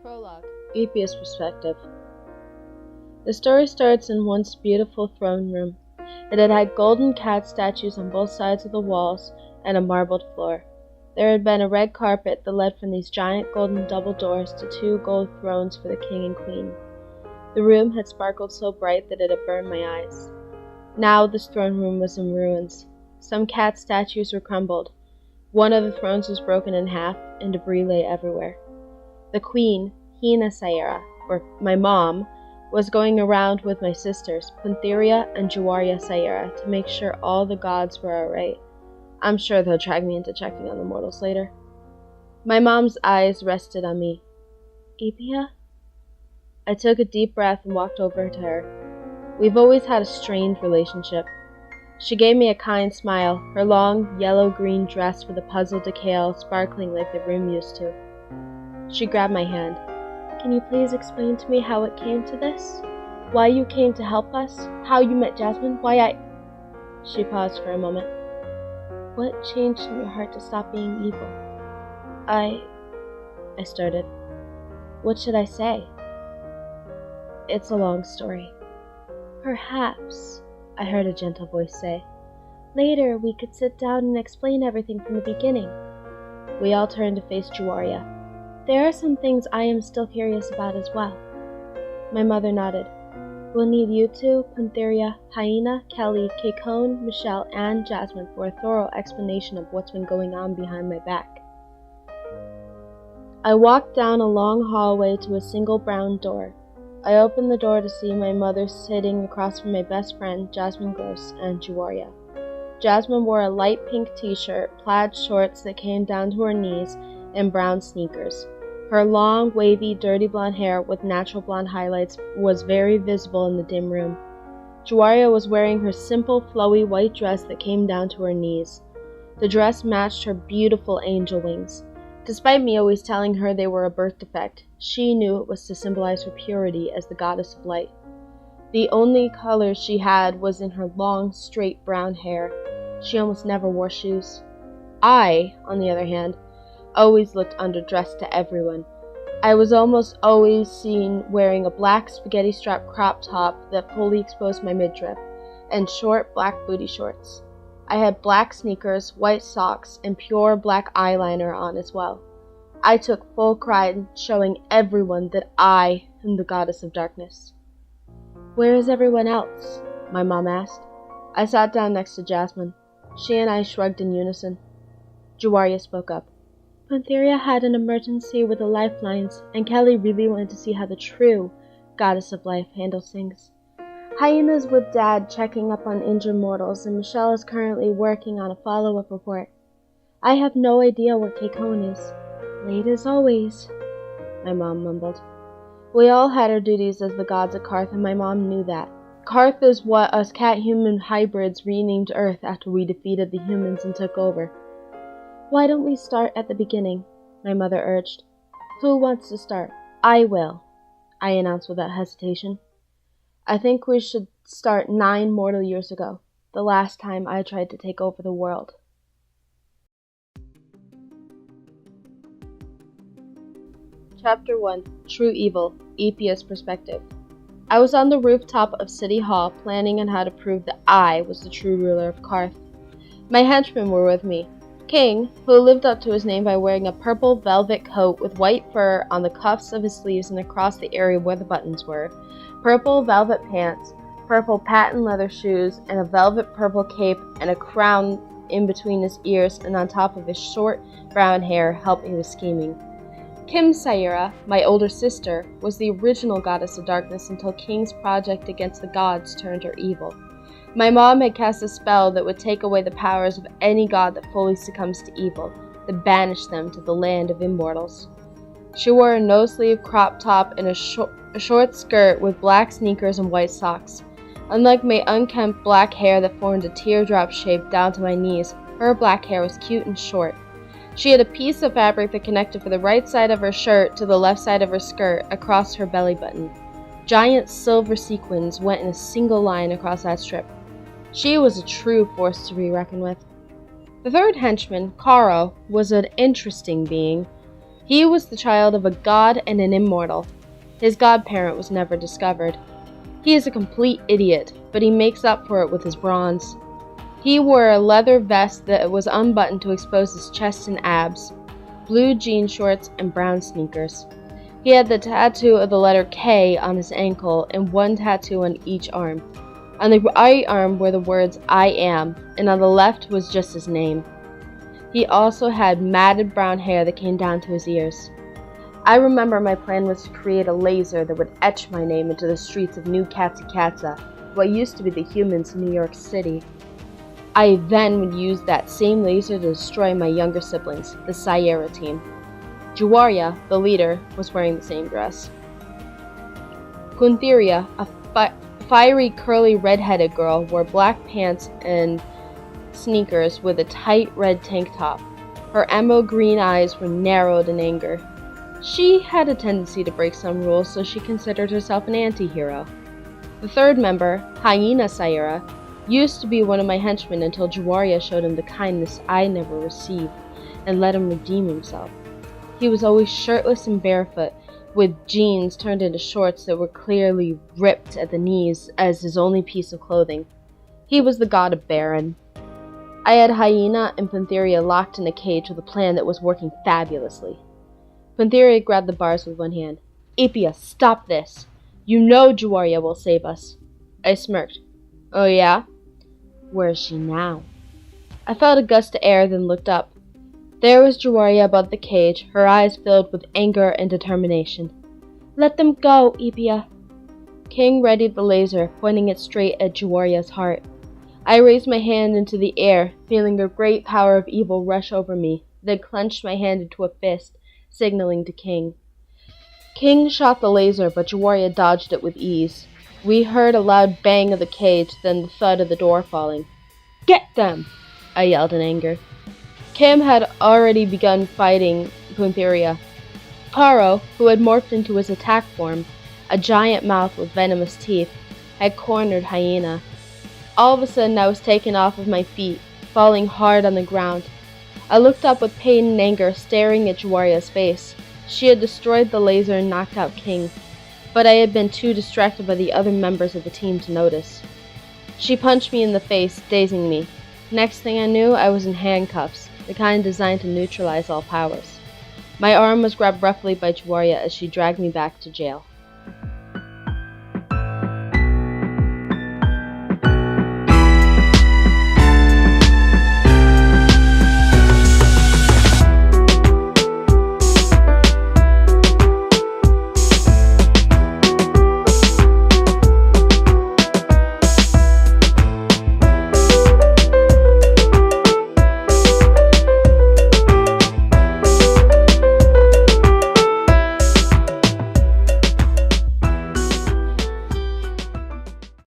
Prologue, Lypye's perspective. The story starts in once beautiful throne room. It had had golden cat statues on both sides of the walls and a marbled floor. There had been a red carpet that led from these giant golden double doors to two gold thrones for the king and queen. The room had sparkled so bright that it had burned my eyes. Now this throne room was in ruins. Some cat statues were crumbled. One of the thrones was broken in half, and debris lay everywhere. The queen, Syara, or my mom, was going around with my sisters, Pantheria and Syara, to make sure all the gods were alright. I'm sure they'll drag me into checking on the mortals later. My mom's eyes rested on me. Lypye? I took a deep breath and walked over to her. We've always had a strained relationship. She gave me a kind smile, her long, yellow-green dress with a puzzled decal sparkling like the room used to. She grabbed my hand. Can you please explain to me how it came to this? Why you came to help us? How you met Jasmine? She paused for a moment. What changed in your heart to stop being evil? I started. What should I say? It's a long story. Perhaps, I heard a gentle voice say. Later we could sit down and explain everything from the beginning. We all turned to face Syara. There are some things I am still curious about as well. My mother nodded. We'll need you two, Pantheria, Hyena, Kelly, Keikon, Michelle, and Jasmine for a thorough explanation of what's been going on behind my back. I walked down a long hallway to a single brown door. I opened the door to see my mother sitting across from my best friend, Jasmine Gross, and Syara. Jasmine wore a light pink t-shirt, plaid shorts that came down to her knees, and brown sneakers. Her long, wavy, dirty blonde hair with natural blonde highlights was very visible in the dim room. Syara was wearing her simple, flowy white dress that came down to her knees. The dress matched her beautiful angel wings. Despite me always telling her they were a birth defect, she knew it was to symbolize her purity as the goddess of light. The only color she had was in her long, straight brown hair. She almost never wore shoes. I, on the other hand, always looked underdressed to everyone. I was almost always seen wearing a black spaghetti strap crop top that fully exposed my midriff, and short black booty shorts. I had black sneakers, white socks, and pure black eyeliner on as well. I took full pride in showing everyone that I am the goddess of darkness. Where is everyone else? My mom asked. I sat down next to Jasmine. She and I shrugged in unison. Syara spoke up. Pantheria had an emergency with the lifelines, and Kelly really wanted to see how the true goddess of life handles things. Hyena's with Dad checking up on injured mortals, and Michelle is currently working on a follow-up report. I have no idea where Keikon is. Late as always, my mom mumbled. We all had our duties as the gods of Karth, and my mom knew that. Karth is what us cat-human hybrids renamed Earth after we defeated the humans and took over. Why don't we start at the beginning? My mother urged. Who wants to start? I will, I announced without hesitation. I think we should start 9 mortal years ago, the last time I tried to take over the world. Chapter 1, True Evil, Lypye's Perspective. I was on the rooftop of City Hall planning on how to prove that I was the true ruler of Karth. My henchmen were with me. King, who lived up to his name by wearing a purple velvet coat with white fur on the cuffs of his sleeves and across the area where the buttons were, purple velvet pants, purple patent leather shoes, and a velvet purple cape and a crown in between his ears and on top of his short brown hair helped me with scheming. Syara, my older sister, was the original goddess of darkness until King's project against the gods turned her evil. My mom had cast a spell that would take away the powers of any god that fully succumbs to evil, that banished them to the land of immortals. She wore a no-sleeve crop top and a short skirt with black sneakers and white socks. Unlike my unkempt black hair that formed a teardrop shape down to my knees, her black hair was cute and short. She had a piece of fabric that connected from the right side of her shirt to the left side of her skirt across her belly button. Giant silver sequins went in a single line across that strip. She was a true force to be reckoned with. The third henchman, Karo, was an interesting being. He was the child of a god and an immortal. His godparent was never discovered. He is a complete idiot, but he makes up for it with his bronze. He wore a leather vest that was unbuttoned to expose his chest and abs, blue jean shorts, and brown sneakers. He had the tattoo of the letter K on his ankle and one tattoo on each arm. On the right arm were the words I am, and on the left was just his name. He also had matted brown hair that came down to his ears. I remember my plan was to create a laser that would etch my name into the streets of New Katsa, what used to be the humans in New York City. I then would use that same laser to destroy my younger siblings, the Syara team. Juwarya, the leader, was wearing the same dress. Kuntheria, a fiery, curly, red-headed girl, wore black pants and sneakers with a tight red tank top. Her emerald green eyes were narrowed in anger. She had a tendency to break some rules, so she considered herself an anti-hero. The third member, Hyena Syara, used to be one of my henchmen until Juwarya showed him the kindness I never received and let him redeem himself. He was always shirtless and barefoot, with jeans turned into shorts that were clearly ripped at the knees as his only piece of clothing. He was the god of Baron. I had Hyena and Pantheria locked in a cage with a plan that was working fabulously. Pantheria grabbed the bars with one hand. Lypye, stop this. You know Juwarya will save us. I smirked. Oh yeah? Where is she now? I felt a gust of air, then looked up. There was Juwarya above the cage, her eyes filled with anger and determination. Let them go, Lypye. King readied the laser, pointing it straight at Juwarya's heart. I raised my hand into the air, feeling the great power of evil rush over me, then clenched my hand into a fist, signaling to King. King shot the laser, but Juwarya dodged it with ease. We heard a loud bang of the cage, then the thud of the door falling. Get them! I yelled in anger. Kim had already begun fighting Kuntheria. Paro, who had morphed into his attack form, a giant mouth with venomous teeth, had cornered Hyena. All of a sudden I was taken off of my feet, falling hard on the ground. I looked up with pain and anger, staring at Juwarya's face. She had destroyed the laser and knocked out King, but I had been too distracted by the other members of the team to notice. She punched me in the face, dazing me. Next thing I knew, I was in handcuffs, the kind designed to neutralize all powers. My arm was grabbed roughly by Juwarya as she dragged me back to jail.